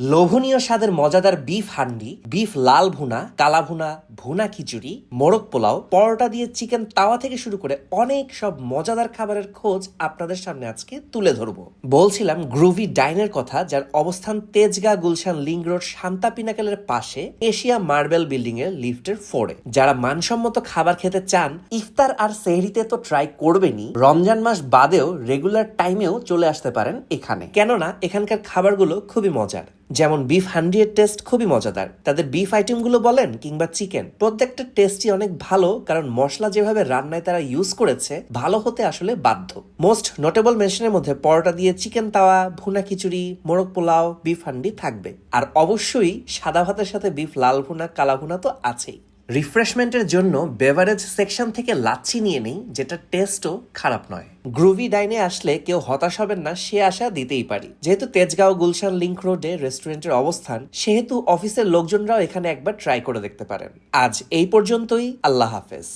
লোভনীয় স্বাদের মজাদার বিফ হান্ডি, বিফ লাল ভুনা, কালা ভুনা, ভুনা খিচুড়ি, মোরগ পোলাও, পরোটা দিয়ে চিকেন তাওয়া থেকে শুরু করে অনেক সব মজাদার খাবারের খোঁজ আপনাদের সামনে আজকে তুলে ধরবো। বলছিলাম গ্রুভি ডাইনের কথা, যার অবস্থান তেজগাঁ গুলশান লিংক রোড শান্তা পিনাকেলের পাশে এশিয়া মার্বেল বিল্ডিং এর লিফটের 4-এ। যারা মানসম্মত খাবার খেতে চান, ইফতার আর সেহরিতে তো ট্রাই করবেনই, রমজান মাস বাদেও রেগুলার টাইমেও চলে আসতে পারেন এখানে, কেননা এখানকার খাবারগুলো খুবই মজার। যেমন বিফ হান্ডি এর টেস্ট খুবই মজাদার। তাদের বিফ আইটেমগুলো বলেন কিংবা চিকেন, প্রত্যেকটা টেস্টই অনেক ভালো, কারণ মশলা যেভাবে রান্নায় তারা ইউজ করেছে ভালো হতে আসলে বাধ্য। মোস্ট নোটেবল মেনশনের মধ্যে পরোটা দিয়ে চিকেন তাওয়া, ভুনা খিচুড়ি, মোরগ পোলাও, বিফ হান্ডি থাকবে। আর অবশ্যই সাদা ভাতের সাথে বিফ লাল ভুনা, কালা ভুনা তো আছেই। রিফ্রেশমেন্টের জন্য বেভারেজ সেকশন থেকে লাচ্ছি নিয়ে নেই, যেটা টেস্টও খারাপ নয়। গ্রুভি ডাইনে আসলে কেউ হতাশ হবেন না, সে আশা দিতেই পারি। যেহেতু তেজগাঁও গুলশান লিংক রোডে রেস্টুরেন্টের অবস্থান, সেহেতু অফিসের লোকজনরাও এখানে একবার ট্রাই করে দেখতে পারেন। আজ এই পর্যন্তই, আল্লাহ হাফেজ।